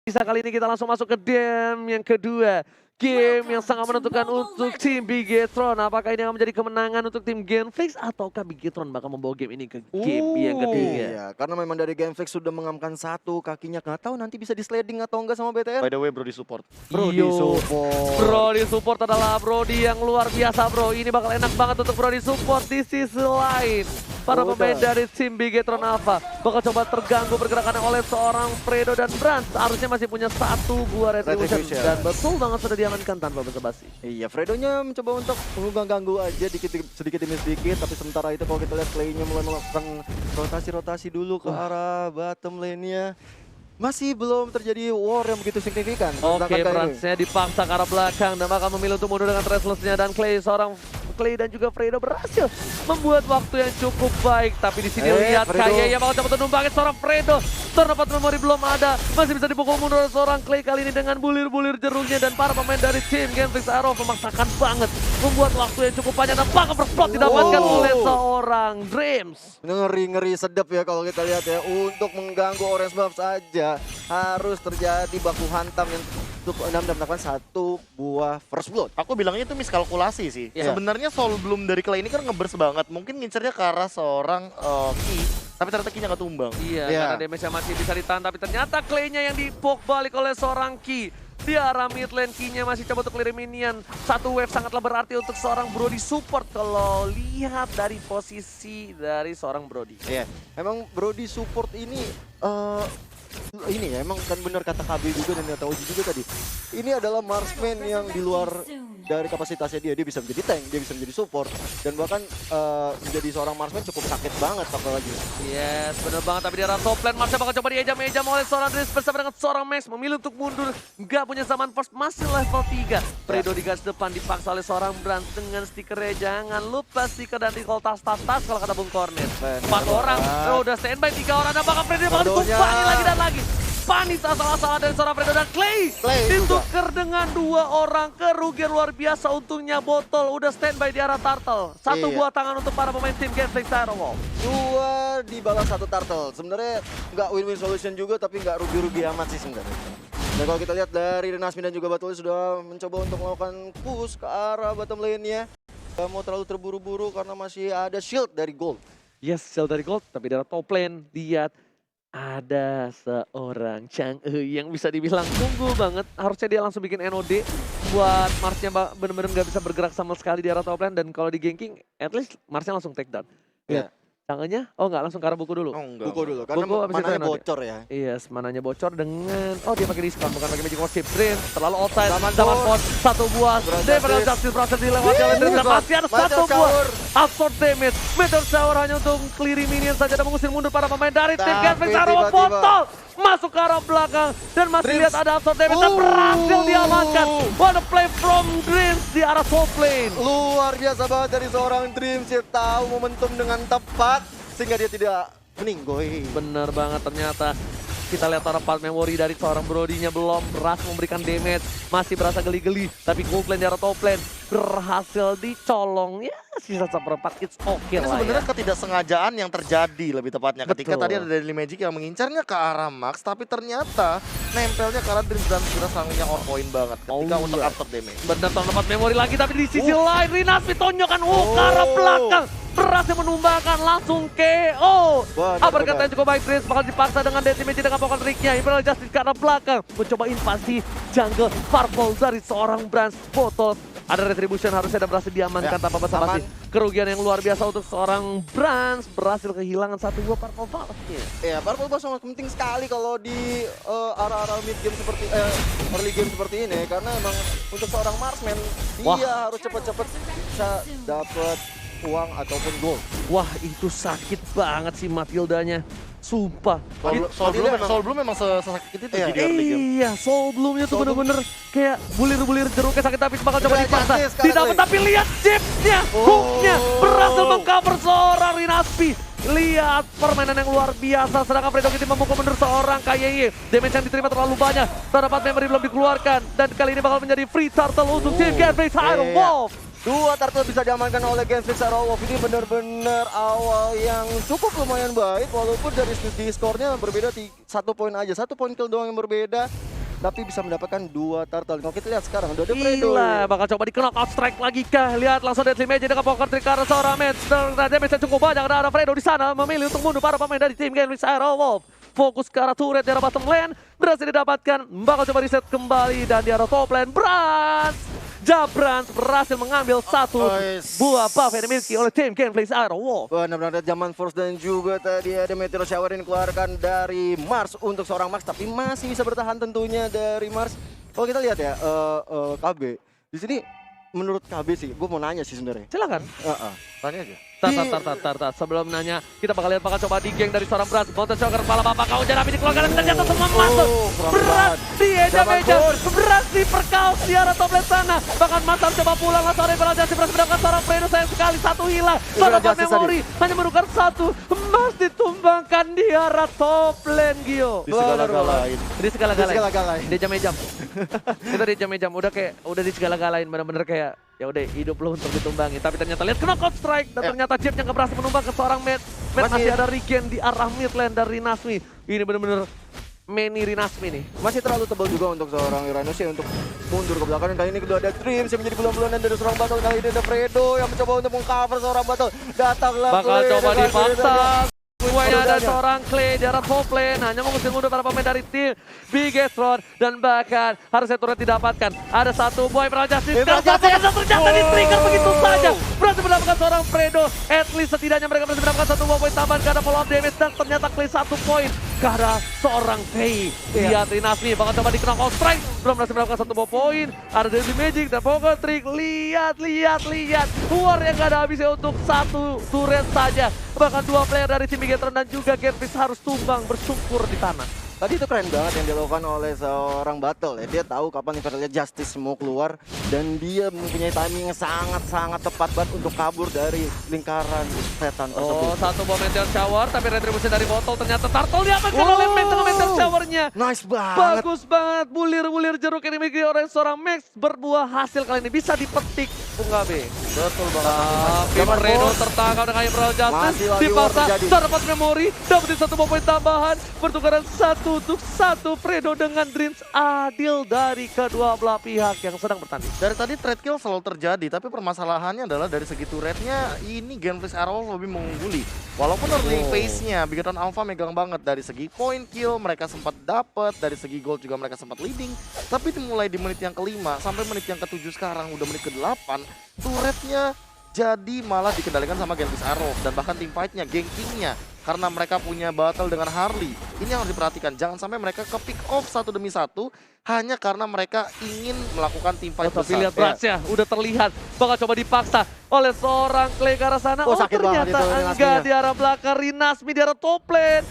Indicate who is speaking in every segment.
Speaker 1: Bisa kali ini kita langsung masuk ke game yang kedua. Game yang sangat menentukan untuk tim Bigetron. Apakah ini akan menjadi kemenangan untuk tim Genflix ataukah Bigetron bakal membawa game ini ke game yang ketiga?
Speaker 2: Iya, karena memang dari Genflix sudah mengamankan satu kakinya, nggak tahu nanti bisa di sliding atau enggak sama BTR.
Speaker 3: By the way, bro di support.
Speaker 2: Brody
Speaker 1: Yo,
Speaker 2: support.
Speaker 1: Brody support adalah Brody yang luar biasa bro. Ini bakal enak banget untuk Brody support di sisi lain. Para pemain dari tim Bigetron Alpha bakal coba terganggu pergerakannya oleh seorang Fredo dan Brans. Harusnya masih punya satu buah retribution. Dan betul banget sudah diamankan tanpa basa-basi.
Speaker 2: Iya, Fredonya mencoba untuk mengganggu aja sedikit demi sedikit, tapi sementara itu kalau kita lihat Clay-nya mulai melakukan rotasi-rotasi dulu ke arah bottom lane-nya. Masih belum terjadi war yang begitu signifikan.
Speaker 1: Oke, Bransnya dipaksa ke arah belakang dan bakal memilih untuk mundur dengan Restless-nya, dan Clay dan juga Fredo berhasil membuat waktu yang cukup baik. Tapi di sini lihat kayaknya bakal coba numpangin seorang Fredo. Terdapat memori belum ada, masih bisa dipukul mundur oleh seorang Clay kali ini dengan bulir-bulir jeruknya, dan para pemain dari tim Genflix Arrow memaksakan banget membuat waktu yang cukup panjang dan bakal berplot didapatkan oleh seorang Dreams.
Speaker 2: Ngeri-ngeri sedap ya kalau kita lihat ya. Untuk mengganggu Orange Buff saja harus terjadi baku hantam yang cukup mendapatkan satu buah first blood.
Speaker 3: Aku bilangnya itu miskalkulasi sih.
Speaker 1: Yeah.
Speaker 3: Sebenarnya soul bloom dari Clay ini kan ngebers banget. Mungkin ngincernya ke arah seorang Ki, tapi ternyata Ki-nya nggak tumbang.
Speaker 1: Iya, karena damage-nya masih bisa ditahan, tapi ternyata Clay-nya yang dipok balik oleh seorang Ki. Di arah mid lane, Ki-nya masih coba untuk clear minion. Satu wave sangatlah berarti untuk seorang Brody support kalau lihat dari posisi dari seorang Brody.
Speaker 2: Iya, memang Brody support ini ya emang kan benar kata KB juga dan kata Oji juga tadi. Ini adalah marksman yang di luar dari kapasitasnya dia bisa menjadi tank, dia bisa menjadi support, dan bahkan menjadi seorang marksman cukup sakit banget apalagi.
Speaker 1: Yes, bener banget, tapi di arah top lane Marsha bakal coba diejam-ejam oleh seorang Dreams bersama dengan seorang Max, memilih untuk mundur, nggak punya zaman first, masih level 3. Fredo di garis depan dipaksa oleh seorang Brand dengan stikernya, jangan lupa stiker dan recall tas kalau kata Bung Cornet. 4 orang, udah standby 3 orang, dan bakal Fredo bakal ditumpangi lagi dan lagi. Panis asal-asalan dari seorang Fredo, dan Clay ditukar dengan 2 orang, kerugian luar biasa. Untungnya botol udah standby di arah turtle. Satu buah tangan untuk para pemain tim Genflix Firewall.
Speaker 2: 2 dibalas 1 turtle. Sebenarnya nggak win-win solution juga, tapi nggak rugi-rugi amat sih sebenarnya. Dan kalau kita lihat dari Renasmi dan juga Batuli sudah mencoba untuk melakukan push ke arah bottom lane-nya. Gak mau terlalu terburu-buru karena masih ada shield dari Gold.
Speaker 1: Yes, shield dari Gold, tapi di arah top lane lihat ada seorang Chang'e yang bisa dibilang tunggu banget. Harusnya dia langsung bikin NOD buat Marsnya bener-bener nggak bisa bergerak sama sekali di arah top lane, dan kalau di ganking at least Marsnya langsung take down.
Speaker 2: Iya.
Speaker 1: Chang'e-nya, oh nggak langsung ke arah buku dulu.
Speaker 3: Oh, enggak.
Speaker 2: Buku dulu, karena mananya bocor ya.
Speaker 1: Iya, mananya bocor dengan, oh dia pakai diskon, bukan pakai magic worship. Dream terlalu outside,
Speaker 2: Zaman
Speaker 1: pos, satu buah. Daripada Justice berhasil dilewati oleh Dream, dan masih ada satu buah. Absorb damage, Meteor Shower hanya untuk clear minion saja dan mengusir mundur para pemain dari tim Genflix Arrow. Botol masuk ke arah belakang dan masih lihat ada absorb damage dan berhasil diamankan. What a play from Dreams di arah top lane.
Speaker 2: Luar biasa banget dari seorang Dreams, dia tahu momentum dengan tepat sehingga dia tidak meninggoy.
Speaker 1: Bener banget, ternyata kita lihat arah part memory dari seorang Brody-nya belum berhasil memberikan damage, masih berasa geli-geli, tapi gold lane di arah top lane berhasil dicolong. Ya sisa seperempat, it's okay
Speaker 3: Ini
Speaker 1: lah
Speaker 3: sebenarnya
Speaker 1: ya.
Speaker 3: ketidaksengajaan yang terjadi lebih tepatnya. Ketika
Speaker 1: Betul.
Speaker 3: tadi ada Daily Magic yang mengincarnya ke arah Max, tapi ternyata nempelnya ke arah Dreams dan kira sanggungnya on point banget ketika untuk absorb damage.
Speaker 1: Bener, tempat memory lagi, tapi di sisi lain Rinasmi tonjokan ke arah belakang, berhasil menumbangkan langsung KO. Uppercut yang cukup baik, Dreams bakal dipaksa dengan damage dengan pokok triknya. Imperial Justice ke arah belakang, mencoba invasi jungle Purple dari seorang Brand. Botol ada retribution, harusnya ada berhasil diamankan tanpa basa-basi. Kerugian yang luar biasa untuk seorang Brand, berhasil kehilangan satu buah Purple Valve-nya.
Speaker 2: Ya, Purple Valve sangat penting sekali kalau di arah-arah mid game seperti early game seperti ini, karena emang untuk seorang marksman dia harus cepat-cepat bisa dapat uang ataupun gold.
Speaker 1: Wah, itu sakit banget sih Matildanya. Sumpah.
Speaker 3: Soul Bloom memang sesakit itu di early game.
Speaker 1: Iya, Soul Bloom-nya tuh bener-bener kayak bulir-bulir jeruknya sakit, tapi bakal coba dipaksa. Tidak, tapi lihat chipsnya, hooknya berhasil mengcover seorang Rinasmi. Lihat permainan yang luar biasa, sedangkan Fredo Kitty memukul mundur seorang KYY. Damage yang diterima terlalu banyak, terdapat memory belum dikeluarkan, dan kali ini bakal menjadi free turtle untuk tim Genflix Firewall.
Speaker 2: 2 turtle bisa diamankan oleh Genflix Arrow. Ini benar-benar awal yang cukup lumayan baik, walaupun dari segi skornya berbeda 1 poin aja, 1 poin kill doang yang berbeda. tapi bisa mendapatkan 2 turtle. Kalau kita lihat sekarang udah ada Fredo.
Speaker 1: Gila, bakal coba di knockout strike lagi kah? Lihat langsung Deadly Magic dengan poker trick karena seorang match. Dan damage cukup banyak, ada Fredo di sana memilih untuk mundur para pemain dari tim Genflix Aerowolf. Fokus ke arah turret di arah bottom lane, berhasil didapatkan, bakal coba reset kembali dan di arah top lane, Jabrans berhasil mengambil satu buah buff yang dimiliki oleh tim Genflix Aerowolf.
Speaker 2: Benar-benar zaman Force dan juga tadi ada Meteor Shower yang dikeluarkan dari Mars untuk seorang Max, tapi masih bisa bertahan tentunya dari Mars. Kalau kita lihat ya, KB di sini menurut KB sih, gue mau nanya sih sebenarnya.
Speaker 1: Silakan.
Speaker 3: Tanya aja.
Speaker 1: Tar. Sebelum nanya, kita bakal lihat bakal coba di geng dari seorang Brans. Mountain Shocker kepala bapak kau jangan habis dikeluarkan dan ternyata semua masuk. Brans di eja-meja, Brans di perkaus di arah top lane sana. Bahkan Masam coba pulang langsung ada Ibral Justice Brans mendapatkan seorang Fredo sayang sekali satu hilang. Seorang memori hanya menukar satu. Mas ditumbangkan di arah top lane Gio.
Speaker 2: Di segala-galain.
Speaker 1: Di
Speaker 2: segala-galain.
Speaker 1: Di jam-jam. Kita di jam-jam udah di segala-galain bener-bener kayak ya udah hidup lo untuk ditumbangi, tapi ternyata lihat knockout strike dan ternyata Jeff yang berhasil menumbang ke seorang Matt masih ada regen di arah mid lane dari Rinasmi. Ini bener-bener many Rinasmi nih.
Speaker 2: Masih terlalu tebal juga untuk seorang Uranus ya untuk mundur ke belakang. Dan kali ini kedua ada Dreams yang menjadi bulan-bulanan dari seorang Battle. Kali ini ada Fredo yang mencoba untuk mengcover seorang Battle. Datanglah
Speaker 1: bakal
Speaker 2: Clay,
Speaker 1: coba dipaksa. Semuanya ada
Speaker 2: Baru
Speaker 1: seorang Clay di arah top lane, hanya mengusir mundur para pemain dari tim Bigetron dan bahkan harusnya turret didapatkan. Ada satu boy Justice ternyata di trigger begitu saja. Berhasil mendapatkan seorang Fredo. At least setidaknya mereka berhasil mendapatkan satu poin tambahan karena follow up damage dan ternyata Clay 1 poin karena seorang Faye. Lihat Rinasmi bakal coba di knockout strike, belum berhasil mendapatkan 1 poin. Ada Deadly Magic dan poker trick. Lihat. War yang gak ada habisnya untuk satu turret saja. Bahkan 2 player dari tim Bigetron dan juga Genflix harus tumbang bersungkur di tanah.
Speaker 2: Tadi itu keren banget yang dilakukan oleh seorang Battle ya. Dia tahu kapan Infernal Justice mau keluar dan dia mempunyai timing yang sangat-sangat tepat banget untuk kabur dari lingkaran setan tersebut.
Speaker 1: Oh, satu bom Meteor Shower tapi retribusi dari botol ternyata Turtle diamankan oleh Meteor Shower-nya.
Speaker 2: Nice banget.
Speaker 1: Bagus banget, bulir-bulir jeruk yang dimiliki oleh seorang Max berbuah hasil kali ini bisa dipetik Bung Gabe.
Speaker 2: Betul banget.
Speaker 1: Tapi Fredo tertangkap dengan Ibral Justice, dipaksa, dapat memori, dapetin 1 poin tambahan, pertukaran 1 untuk 1 Fredo dengan Dreams adil dari kedua belah pihak yang sedang bertanding.
Speaker 3: Dari tadi trade kill selalu terjadi, tapi permasalahannya adalah dari segi turretnya ini Genflix Aerowolf lebih mengungguli. Walaupun early phase-nya Bigetron Alpha megang banget dari segi point kill mereka sempat dapat, dari segi gold juga mereka sempat leading. Tapi dimulai di menit yang ke-5 sampai menit yang ke-7 sekarang udah menit ke-8, turretnya jadi malah dikendalikan sama Genflix Aerowolf dan bahkan tim fight-nya, gankingnya karena mereka punya battle dengan Harley. Ini yang harus diperhatikan, jangan sampai mereka ke pick off 1 demi 1 hanya karena mereka ingin melakukan tim fight besar.
Speaker 1: Tapi lihat Bransnya, udah terlihat bakal coba dipaksa oleh seorang Clay ke arah sana.
Speaker 2: Sakit banget
Speaker 1: ternyata
Speaker 2: itu
Speaker 1: enggak di arah belakang Rinasmi di arah top lane.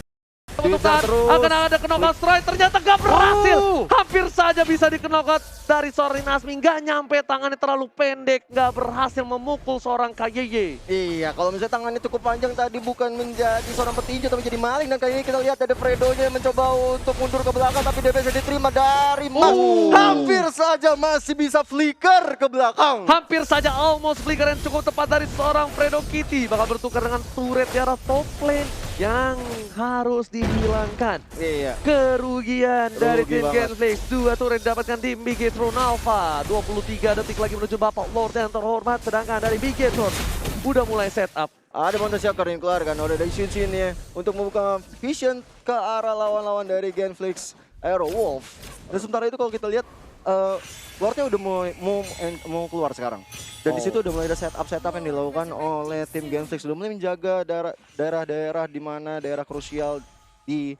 Speaker 1: Akan ada knockout strike, ternyata gak berhasil. Hampir saja bisa di knockout dari seorang Rinasmi, gak nyampe, tangannya terlalu pendek, gak berhasil memukul seorang KYY.
Speaker 2: Iya, kalau misalnya tangannya cukup panjang tadi bukan menjadi seorang petinju tapi jadi maling. Dan kali ini kita lihat ada Fredo-nya yang mencoba untuk mundur ke belakang tapi dia bisa diterima dari Mas. Hampir saja masih bisa flicker ke belakang.
Speaker 1: Hampir saja almost flicker yang cukup tepat dari seorang Fredo Kitty. Bakal bertukar dengan turret di arah top lane yang harus dihilangkan.
Speaker 2: Iya.
Speaker 1: Kerugian dari tim
Speaker 2: banget.
Speaker 1: Genflix. 2 turret didapatkan tim Bigetron Alpha. 23 detik lagi menuju Bapak Lord yang terhormat. Sedangkan dari Bigetron udah mulai setup.
Speaker 2: Ada Mountain Shocker yang keluar kan, udah dari Shin ya untuk membuka vision ke arah lawan-lawan dari Genflix Aerowolf. Dan sementara itu kalau kita lihat Lordnya udah mau keluar sekarang. Dan di situ udah mulai ada setup yang dilakukan oleh tim Genflix. Udah mulai menjaga daerah-daerah di mana daerah krusial di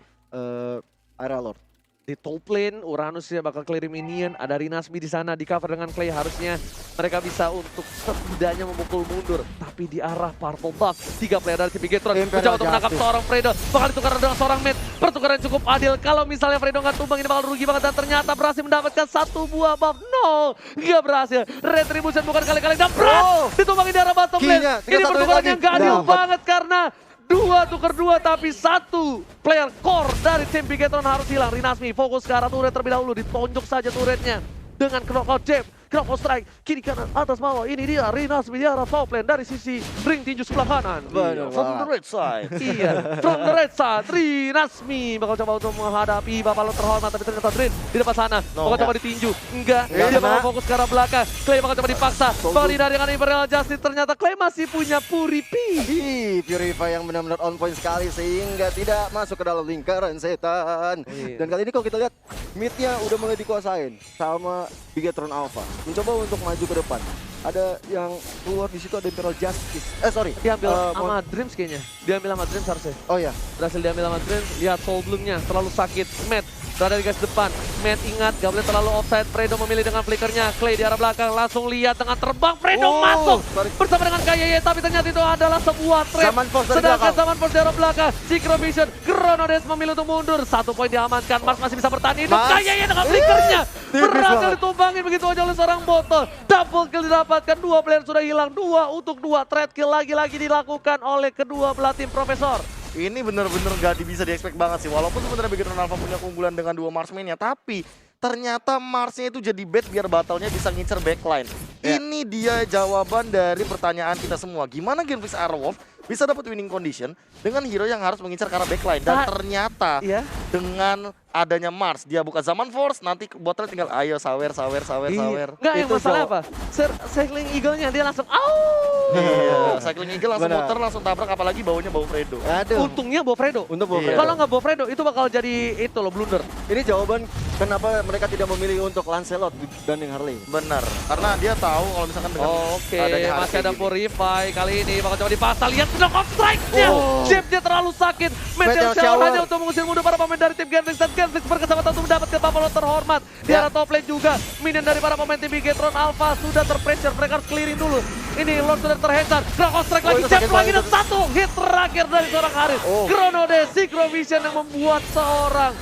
Speaker 2: area Lord.
Speaker 1: Di top lane, Uranus ya bakal clear minion. Ada Rinasmi di sana, di cover dengan Clay. Harusnya mereka bisa untuk setidaknya memukul mundur. Tapi di arah purple buff, 3 player dari tim Bigetron mencoba untuk menangkap seorang Fredo. Bakal ditukar dengan seorang Matt. Pertukaran cukup adil. Kalau misalnya Fredo nggak tumbang, ini bakal rugi banget. Dan ternyata berhasil mendapatkan 1 buah buff. No, nggak berhasil. Retribution bukan kali-kali. Dan ditumbangin di arah bottom lane. Ini pertukaran yang nggak adil banget karena 2 tukar 2 tapi 1 player core dari tim Bigetron harus hilang. Rinasmi fokus ke arah turret terlebih dahulu, ditonjok saja turretnya dengan knockout jab. Grab strike, kiri kanan, atas bawah. Ini dia Rinasmi di arah top lane dari sisi ring tinju sebelah kanan.
Speaker 2: Benar.
Speaker 3: From the red side.
Speaker 1: Iya, from the red side, Rinasmi bakal coba untuk menghadapi Bapak Lo terhormat, tapi ternyata Drin di depan sana. Bakal coba ditinju, enggak, dia bakal fokus ke arah belakang. Clay bakal coba dipaksa, bakal dihindari dengan Imperial Justice. Ternyata Clay masih punya Puripi.
Speaker 2: Purify yang benar-benar on point sekali sehingga tidak masuk ke dalam lingkaran setan.
Speaker 1: Iya.
Speaker 2: Dan kali ini kalau kita lihat mid-nya udah mulai dikuasain sama Bigetron Alpha. Mencoba untuk maju ke depan. Ada yang keluar di situ, ada Imperial Justice. Sorry.
Speaker 1: Diambil sama Dreams kayaknya. Diambil sama Dreams harusnya.
Speaker 2: Oh ya.
Speaker 1: Berhasil diambil sama Dreams. Lihat Soul Bloom-nya terlalu sakit. Matt berada di garis depan. Matt ingat gak boleh terlalu offside. Fredo memilih dengan flickernya. Clay di arah belakang langsung lihat dengan terbang. Fredo masuk bersama dengan KYY. Tapi ternyata itu adalah sebuah trap.
Speaker 2: Zaman Force dari
Speaker 1: Sedangkan
Speaker 2: belakang.
Speaker 1: Zaman Force di arah belakang. Synchrovision. Chronodes memilih untuk mundur. 1 poin diamankan. Mars masih bisa bertahan hidup.
Speaker 2: Mars.
Speaker 1: KYY dengan flickernya.
Speaker 2: Tipis
Speaker 1: Berhasil
Speaker 2: banget.
Speaker 1: ditumbangin begitu aja oleh seorang botol. Double kill didapatkan. 2 player sudah hilang. 2 untuk 2. Trade kill lagi-lagi dilakukan oleh kedua belah tim Profesor.
Speaker 3: Ini bener-bener gak bisa di-expect banget sih. Walaupun sebenarnya Bigetron Alpha punya keunggulan dengan 2 marksman-nya, tapi ternyata Marsnya itu jadi bait biar battle-nya bisa ngincer backline.
Speaker 2: Ya.
Speaker 3: Ini dia jawaban dari pertanyaan kita semua. Gimana Genflix Aerowolf bisa dapat winning condition dengan hero yang harus mengincar ke arah backline. Dan ternyata
Speaker 1: Iya.
Speaker 3: dengan adanya Mars, dia buka Zaman Force, nanti botnya tinggal ayo sawer.
Speaker 1: Enggak, yang
Speaker 2: Itu
Speaker 1: masalah
Speaker 2: jauh.
Speaker 1: apa? Cycling Eagle-nya dia langsung au.
Speaker 3: Iya, Cycling Eagle langsung
Speaker 2: Benar.
Speaker 3: muter, langsung tabrak, apalagi baunya bau Fredo.
Speaker 2: Aduh.
Speaker 1: Untungnya bawa Fredo.
Speaker 2: Untuk bawa
Speaker 3: Iya.
Speaker 2: Fredo.
Speaker 1: Kalau nggak bawa Fredo itu bakal jadi itu loh blunder.
Speaker 2: Ini jawaban kenapa mereka tidak memilih untuk Lancelot dibanding Harley.
Speaker 3: Benar, karena dia tahu kalau misalkan dengan
Speaker 1: Oke,
Speaker 3: adanya
Speaker 1: masih
Speaker 3: Harvey
Speaker 1: ada
Speaker 3: gini.
Speaker 1: Purify kali ini bakal coba dipasang. Lihat knock strike-nya.
Speaker 2: Oh.
Speaker 1: Jab-nya terlalu sakit. Meteor
Speaker 2: Meteor
Speaker 1: Shower
Speaker 2: Shower.
Speaker 1: hanya untuk mengusir mundur para pemain dari tim Genflix. Dan Genflix berkesempatan untuk mendapatkan Buffalo terhormat. Di
Speaker 2: Ya.
Speaker 1: arah top lane juga. Minion dari para pemain tim Bigetron Alpha sudah terpressure. Mereka harus clearing dulu. Ini Lord sudah terhentak. Knock strike lagi.
Speaker 2: itu
Speaker 1: Jab
Speaker 2: sakit
Speaker 1: lagi
Speaker 2: banget.
Speaker 1: dan 1 hit terakhir dari seorang Haris.
Speaker 2: Oh.
Speaker 1: Chronodes Synchrovision yang membuat seorang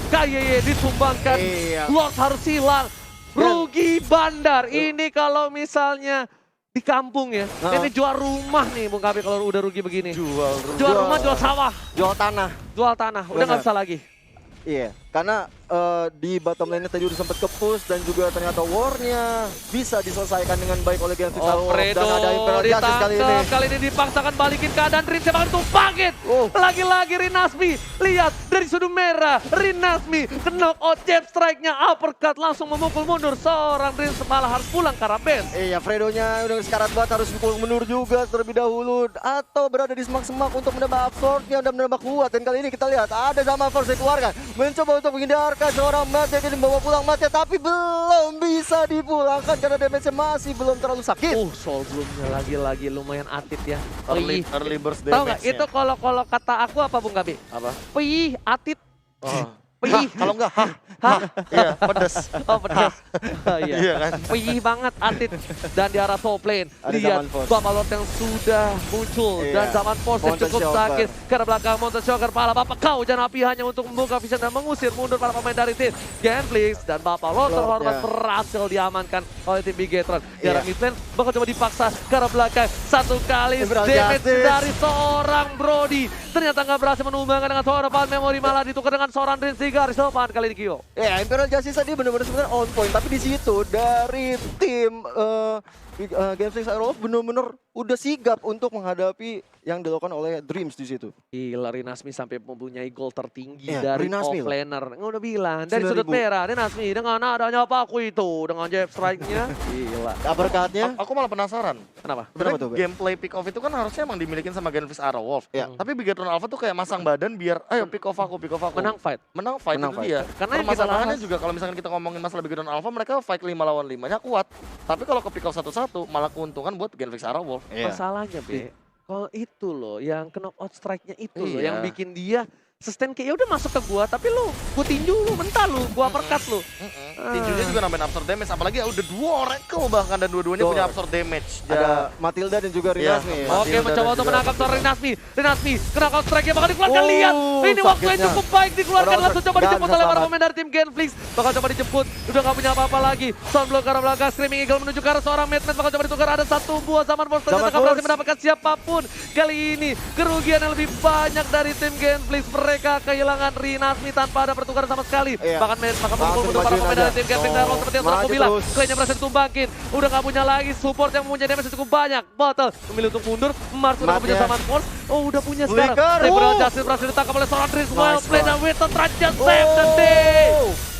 Speaker 1: KYY disumbangkan.
Speaker 2: Iya.
Speaker 1: Lord harus hilang. Rugi bandar. Ini kalau misalnya di kampung ya.
Speaker 2: Nah.
Speaker 1: Ini jual rumah nih Bung Kabi kalau udah rugi begini.
Speaker 2: Jual
Speaker 1: Jual rumah, jual sawah,
Speaker 2: jual tanah.
Speaker 1: jual tanah. Udah nggak
Speaker 2: Benar.
Speaker 1: bisa lagi.
Speaker 2: Iya, karena di bottom lane-nya tadi udah sempat ke-push dan juga ternyata war-nya bisa diselesaikan dengan baik oleh Genflix Aerowolf.
Speaker 1: Fredo
Speaker 2: Dan ada Imperial Justice kali ini.
Speaker 1: ditangkap. Kali ini dipaksakan balikin keadaan Dreams yang bakal ditumpangin.
Speaker 2: Oh.
Speaker 1: Lagi-lagi Rinasmi. Lihat dari sudut merah. Rinasmi knock out jab strike-nya. Uppercut langsung memukul mundur. Seorang Dreams malah harus pulang ke arah base.
Speaker 2: Iya, Fredo-nya udah sekarat banget harus pukul mundur juga terlebih dahulu atau berada di semak-semak untuk menambah absorb-nya dan menambah kuat. Dan kali ini kita lihat ada Zaman Force dikeluarkan, mencoba untuk menghindarkan seorang Matt yang dibawa pulang Matt tapi belum bisa dipulangkan karena damage-nya masih belum terlalu sakit.
Speaker 1: Soul Bloom-nya lagi-lagi lumayan atit ya.
Speaker 3: early burst
Speaker 1: Tahu nggak
Speaker 3: damage-nya.
Speaker 1: itu kalau kata aku apa Bung Gabi?
Speaker 3: Apa?
Speaker 1: Pih, atit.
Speaker 3: Oh.
Speaker 1: Pih.
Speaker 3: Kalau enggak,
Speaker 1: Hah?
Speaker 3: iya, pedes.
Speaker 1: Oh pedas. Oh,
Speaker 3: Iya
Speaker 1: iya.
Speaker 3: kan?
Speaker 1: Pih banget atit. Dan di arah top lane.
Speaker 2: Ada
Speaker 1: Lihat
Speaker 2: Zaman Force.
Speaker 1: Bapak Lord yang sudah muncul.
Speaker 2: Iya.
Speaker 1: Dan Zaman Force yang
Speaker 2: Mountain
Speaker 1: cukup
Speaker 2: Shocker.
Speaker 1: sakit. Karena belakang Mountain Shocker pala Bapak kau jangan api hanya untuk membuka vision dan mengusir mundur para pemain dari tim Genflix. Dan Bapak Lord
Speaker 2: Lord,
Speaker 1: terhormat
Speaker 2: ya.
Speaker 1: berhasil diamankan oleh tim Bigetron. Di arah
Speaker 2: Iya.
Speaker 1: mid lane bakal coba dipaksa ke arah belakang. 1 kali
Speaker 2: Imperial
Speaker 1: damage
Speaker 2: Justice.
Speaker 1: dari seorang Brody. Ternyata nggak berhasil menumbangkan dengan seorang memory, malah ditukar dengan seorang Dreams di garis depan kali ini Kyo.
Speaker 2: Ya, Imperial Justice tadi benar-benar sebenarnya on point, tapi di situ dari tim Genflix Aerowolf benar-benar udah sigap untuk menghadapi yang dilakukan oleh Dreams di situ.
Speaker 1: Gila, Rinasmi sampai mempunyai gol tertinggi
Speaker 2: Iya,
Speaker 1: dari
Speaker 2: Rinasmi loh.
Speaker 1: offlaner. Nggak udah bilang, dari
Speaker 2: 9.000.
Speaker 1: sudut merah, Rinasmi dengan adanya paku itu, dengan jab strike-nya. Gila.
Speaker 2: Uppercut-nya.
Speaker 3: Aku malah penasaran.
Speaker 1: Kenapa?
Speaker 2: Kenapa
Speaker 3: Sebenarnya
Speaker 2: tuh, Be?
Speaker 3: gameplay pick off itu kan harusnya emang dimiliki sama Genflix Aerowolf.
Speaker 2: Iya.
Speaker 3: Tapi Bigetron Alpha tuh kayak masang badan biar ayo pick off aku.
Speaker 1: Menang fight.
Speaker 3: Menang fight
Speaker 2: Menang
Speaker 3: itu
Speaker 2: fight.
Speaker 3: dia.
Speaker 1: Karena yang kita
Speaker 3: Permasalahannya
Speaker 1: bahas-
Speaker 3: juga kalau misalkan kita ngomongin masalah Bigetron Alpha, mereka fight 5 lawan 5-nya kuat. Tapi kalau ke pick off 1-1 malah keuntungan buat Genflix Aerowolf.
Speaker 1: Masalahnya, Be, kalau itu loh, yang knock out strike-nya itu loh,
Speaker 3: Iya.
Speaker 1: yang bikin dia sustain kayak ya udah masuk ke gua, tapi lu gua tinju lu, mental lu, gua uppercut lu.
Speaker 3: Tinjunya juga nambahin absorb damage, apalagi udah 2 Oracle bahkan dan dua-duanya
Speaker 2: Dua
Speaker 3: punya
Speaker 2: Oracle.
Speaker 3: absorb damage.
Speaker 2: Ada Matilda dan juga
Speaker 3: Iya.
Speaker 2: Rinasmi.
Speaker 3: Oh,
Speaker 1: Oke,
Speaker 3: Matilda
Speaker 1: mencoba
Speaker 3: dan
Speaker 1: untuk
Speaker 3: juga
Speaker 1: menangkap seorang Rinasmi. Rinasmi, knock out strike-nya bakal dikeluarkan.
Speaker 2: Oh,
Speaker 1: Lihat, ini waktu yang
Speaker 2: sakitnya.
Speaker 1: cukup baik dikeluarkan.
Speaker 2: Orang
Speaker 1: Langsung coba
Speaker 2: nggak
Speaker 1: dijemput
Speaker 2: bisa
Speaker 1: oleh para
Speaker 2: selamat.
Speaker 1: pemain dari tim Genflix. Bakal coba dijemput, udah nggak punya apa-apa lagi. Soundblock ke arah belakang, Screaming Eagle menuju ke arah seorang Madman. Bakal coba ditukar, ada 1 buah Zaman Force. Ternyata
Speaker 2: Zaman
Speaker 1: nggak berhasil
Speaker 2: Force.
Speaker 1: mendapatkan siapapun. Kali ini, kerugian yang lebih banyak dari tim Genflix. Mereka kehilangan Rinasmi tanpa ada pertukaran sama sekali.
Speaker 2: Iya.
Speaker 1: Bahkan maka
Speaker 2: Langsung
Speaker 1: untuk para
Speaker 2: dimajuin
Speaker 1: pemain
Speaker 2: aja.
Speaker 1: dari dari tim Genflix Arrow seperti yang telah aku
Speaker 2: Maju
Speaker 1: bilang.
Speaker 2: terus.
Speaker 1: Clay-nya berhasil ditumbangkin. Udah gak punya lagi support yang mempunyai damage cukup banyak. Bottle memilih untuk mundur. Mars udah gak punya
Speaker 2: Matnya.
Speaker 1: Summon Force. Oh udah punya sekarang.
Speaker 2: Flicker.
Speaker 1: Temporal
Speaker 2: Oh.
Speaker 1: Justice berhasil ditangkap oleh seorang Dries.
Speaker 2: Nice
Speaker 1: Well played
Speaker 2: one.
Speaker 1: dan Winston Trajan save the day.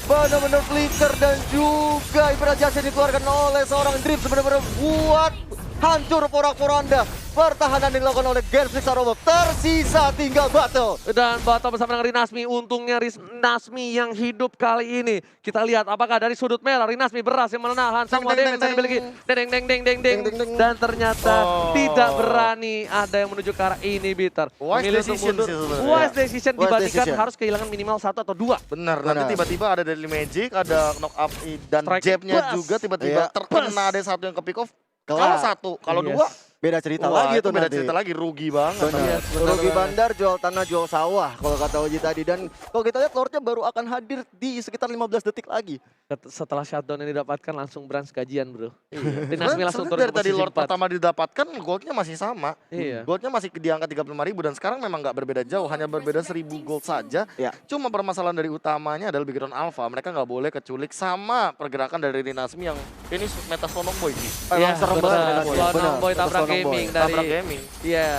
Speaker 2: Benar-benar flicker dan juga Imperial Justice dikeluarkan oleh seorang Drift benar-benar buat hancur porak-poranda. Pertahanan yang dilakukan oleh Genflix Arrow tersisa tinggal Battle.
Speaker 1: Dan Battle bersama dengan Rinasmi. Untungnya Rinasmi yang hidup kali ini. Kita lihat apakah dari sudut merah Rinasmi berhasil menahan semua
Speaker 2: Deng, deng,
Speaker 1: damage yang dimiliki.
Speaker 2: deng.
Speaker 1: Deng deng deng deng deng.
Speaker 2: Deng, deng, deng.
Speaker 1: Dan ternyata
Speaker 3: Oh.
Speaker 1: tidak berani ada yang menuju ke arah inhibitor.
Speaker 3: Wise
Speaker 1: Memilih untuk
Speaker 3: decision
Speaker 1: mundur.
Speaker 3: sih sebenarnya.
Speaker 1: Wise decision
Speaker 2: Wise
Speaker 1: dibandingkan
Speaker 2: decision.
Speaker 1: harus kehilangan minimal 1 atau 2.
Speaker 3: Bener,
Speaker 2: Benar.
Speaker 3: nanti tiba-tiba ada dari Magic, ada knock up dan
Speaker 1: Strike
Speaker 3: jabnya
Speaker 1: plus.
Speaker 3: juga tiba-tiba
Speaker 2: Iya.
Speaker 3: terkena ada satu yang ke pick off.
Speaker 2: Kelar.
Speaker 3: Kalau satu, kalau
Speaker 1: Yes.
Speaker 3: dua,
Speaker 2: Beda cerita
Speaker 3: wah,
Speaker 2: lagi
Speaker 3: itu
Speaker 2: tuh
Speaker 3: beda
Speaker 2: nanti.
Speaker 3: cerita lagi, rugi banget.
Speaker 2: Benar.
Speaker 1: Yes, benar
Speaker 2: Rugi
Speaker 1: banget.
Speaker 2: bandar, jual tanah, jual sawah kalau kata Oji tadi. Dan kalau kita lihat Lordnya baru akan hadir di sekitar 15 detik lagi.
Speaker 1: Setelah shutdown yang didapatkan langsung Brans gajian bro. Rinasmi
Speaker 3: Sebenarnya
Speaker 1: langsung turun
Speaker 3: dari
Speaker 1: ke
Speaker 3: tadi
Speaker 1: posisi
Speaker 3: Lord
Speaker 1: 4.
Speaker 3: pertama didapatkan, goldnya masih sama.
Speaker 1: Iya.
Speaker 3: Goldnya masih di angka 35.000 dan sekarang memang nggak berbeda jauh, hanya berbeda 1.000 gold saja.
Speaker 2: Ya.
Speaker 3: Cuma permasalahan dari utamanya adalah Bigetron Alpha. Mereka nggak boleh keculik sama pergerakan dari Rinasmi yang ini meta Slonong Boy sih.
Speaker 2: Emang serem
Speaker 1: benar.
Speaker 2: banget.
Speaker 1: Slonong
Speaker 2: Benar,
Speaker 1: Boy
Speaker 2: betul,
Speaker 1: tabrak
Speaker 2: Slonong Boy.
Speaker 1: gaming dari
Speaker 3: Tabrak gaming.
Speaker 1: Iya,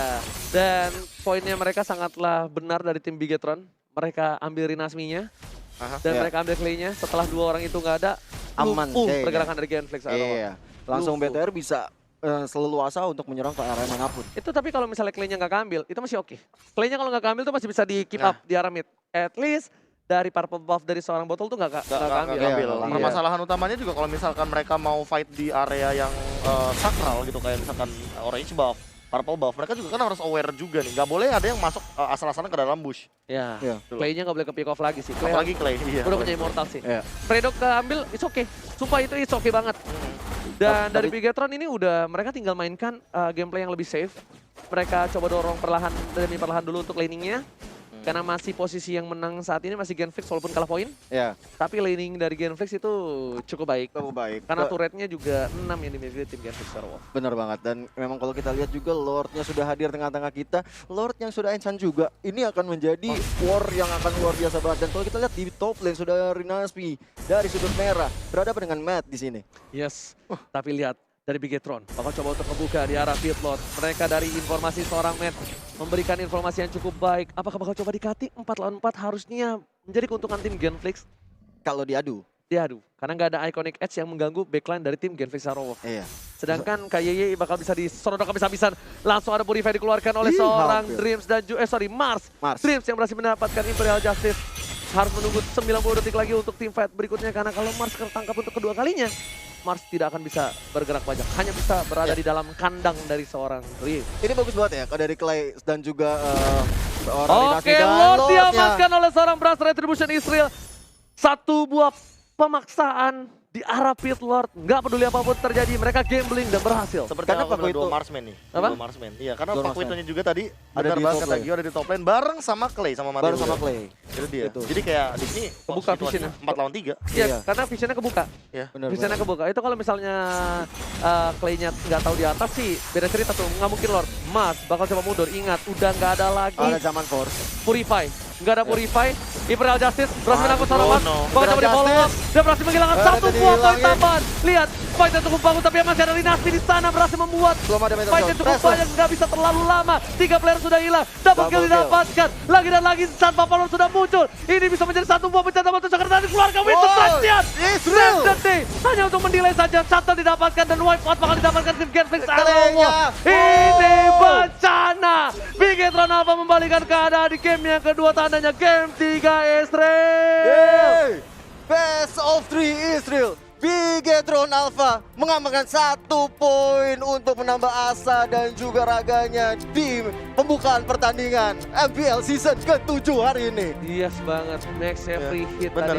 Speaker 1: dan poinnya mereka sangatlah benar dari tim Bigetron. Mereka ambil Rinasminya
Speaker 3: Aha.
Speaker 1: dan
Speaker 2: Iya.
Speaker 1: mereka ambil Clay-nya. Setelah 2 orang itu nggak ada,
Speaker 2: Aman
Speaker 1: lumpuh
Speaker 2: kayaknya.
Speaker 1: pergerakan dari Genflix Arrow.
Speaker 2: Iya. Langsung
Speaker 1: Lumpuh.
Speaker 2: BTR bisa seleluasa untuk menyerang ke area manapun.
Speaker 1: Itu tapi kalau misalnya Clay-nya nggak keambil, itu masih oke. Clay-nya kalau nggak keambil tuh masih bisa di keep
Speaker 3: Nah.
Speaker 1: up di arah mid. At least dari purple buff dari seorang botol tuh nggak keambil.
Speaker 3: Ngambil.
Speaker 2: Iya.
Speaker 3: Permasalahan utamanya juga kalau misalkan mereka mau fight di area yang sakral gitu, kayak misalkan orange buff, purple buff, mereka juga kan harus aware juga nih. Nggak boleh ada yang masuk asal-asalan ke dalam bush.
Speaker 1: Ya,
Speaker 2: Iya.
Speaker 1: Clay-nya nggak boleh ke pick off lagi sih. Clay
Speaker 3: Apalagi Clay. Iya.
Speaker 1: udah punya immortal sih.
Speaker 2: Iya.
Speaker 1: Fredo keambil, it's okay. Sumpah itu it's okay banget. Dan dari Bigetron ini udah mereka tinggal mainkan gameplay yang lebih safe. Mereka coba dorong perlahan demi perlahan dulu untuk laningnya. Karena masih posisi yang menang saat ini masih Genflix walaupun kalah poin.
Speaker 2: Ya,
Speaker 1: Tapi laning dari Genflix itu cukup baik.
Speaker 2: cukup baik.
Speaker 1: Karena turretnya juga 6 yang dimiliki tim Genflix Arrow.
Speaker 2: Benar banget, dan memang kalau kita lihat juga Lordnya sudah hadir tengah-tengah kita, Lord yang sudah enchant juga, ini akan menjadi war yang akan luar biasa banget. Dan kalau kita lihat di top lane sudah Rinasmi dari sudut merah berhadapan dengan Matt di sini.
Speaker 1: Yes, tapi lihat dari Bigetron bakal coba untuk membuka di arah Pitlord. Mereka dari informasi seorang Matt memberikan informasi yang cukup baik. Apakah bakal coba dikati 4 lawan 4 harusnya menjadi keuntungan tim Genflix?
Speaker 2: Kalau diadu,
Speaker 1: Diadu, karena nggak ada Iconic Edge yang mengganggu backline dari tim Genflix Arrow.
Speaker 2: iya.
Speaker 1: Sedangkan KYY bakal bisa disorodok habis-habisan. Langsung ada Purify dikeluarkan oleh
Speaker 2: Ih,
Speaker 1: seorang
Speaker 2: hampir.
Speaker 1: Dreams dan Mars.
Speaker 2: Mars.
Speaker 1: Dreams yang berhasil mendapatkan Imperial Justice. Harus menunggu 90 detik lagi untuk tim fight berikutnya. Karena kalau Mars tertangkap untuk kedua kalinya, Mars tidak akan bisa bergerak banyak. Hanya bisa berada
Speaker 2: Ya.
Speaker 1: di dalam kandang dari seorang Dreams.
Speaker 2: Ini bagus banget ya, dari Clay dan juga seorang
Speaker 1: Oke,
Speaker 2: Rinasmi dan
Speaker 1: Lord
Speaker 2: Lordnya.
Speaker 1: diamankan oleh seorang Brass Retribution Israel. Satu buah pemaksaan di arah Pit Lord. Nggak peduli apapun terjadi, mereka gambling dan berhasil.
Speaker 3: Seperti
Speaker 2: Karena
Speaker 3: aku
Speaker 2: Paku
Speaker 3: bilang
Speaker 2: itu-
Speaker 3: dua Marsman nih.
Speaker 1: Apa?
Speaker 3: Dua Marsman. Iya, karena
Speaker 2: Dua
Speaker 3: Paku
Speaker 2: Marsman.
Speaker 3: itu juga tadi
Speaker 2: Ada
Speaker 3: benar
Speaker 2: di
Speaker 3: banget
Speaker 2: top
Speaker 3: kata
Speaker 2: lane.
Speaker 3: Gio ada di top lane bareng sama Clay sama Mateo.
Speaker 2: Baru sama Clay.
Speaker 3: Itu dia.
Speaker 2: Itu.
Speaker 3: Jadi kayak di sini
Speaker 1: Kebuka
Speaker 3: situasinya
Speaker 1: visionnya.
Speaker 3: 4 lawan 3.
Speaker 1: Iya,
Speaker 2: Iya.
Speaker 1: karena visionnya kebuka.
Speaker 3: Ya.
Speaker 2: Benar.
Speaker 1: Visionnya kebuka. Itu kalau misalnya Clay-nya nggak tahu di atas sih beda cerita tuh. Nggak mungkin Lord. Mas bakal coba mundur. Ingat, udah nggak ada lagi
Speaker 2: Ada zaman Force.
Speaker 1: Purify. Nggak ada Purify. Imperial Justice berhasil menangkap seorang Mas.
Speaker 3: no.
Speaker 1: Bakal coba di
Speaker 2: Imperial
Speaker 1: follow up.
Speaker 2: Justice.
Speaker 1: Dia berhasil menghilangkan
Speaker 2: Ada
Speaker 1: satu buah poin
Speaker 2: dihilangin.
Speaker 1: tambahan. Lihat, poinnya cukup bagus tapi masih ada Rinasmi di sana berhasil membuat
Speaker 2: Belum ada meter
Speaker 1: poinnya
Speaker 2: zone.
Speaker 1: cukup
Speaker 2: Restless.
Speaker 1: banyak, nggak bisa terlalu lama. 3 player sudah hilang, double
Speaker 2: Double
Speaker 1: kill
Speaker 2: kill.
Speaker 1: didapatkan. Lagi dan lagi saat Buffalo sudah muncul. Ini bisa menjadi satu buah pencet batu sakar dari keluarga Winston
Speaker 2: Wow,
Speaker 1: Trajan.
Speaker 2: Israel.
Speaker 1: Save the day. Hanya untuk mendelay saja, shuttle didapatkan dan wipe out bakal didapatkan tim Genflix Arrow.
Speaker 2: Kelenya.
Speaker 1: Ini bencana. Bigetron Alpha membalikan keadaan di game yang kedua, tandanya game 3 Israel.
Speaker 2: Yeay. Best of 3 Israel. Bigetron Alpha mengamankan 1 poin untuk menambah asa dan juga raganya di pembukaan pertandingan MPL season ke-7 hari ini.
Speaker 1: Yes banget, max every hit
Speaker 3: Bener,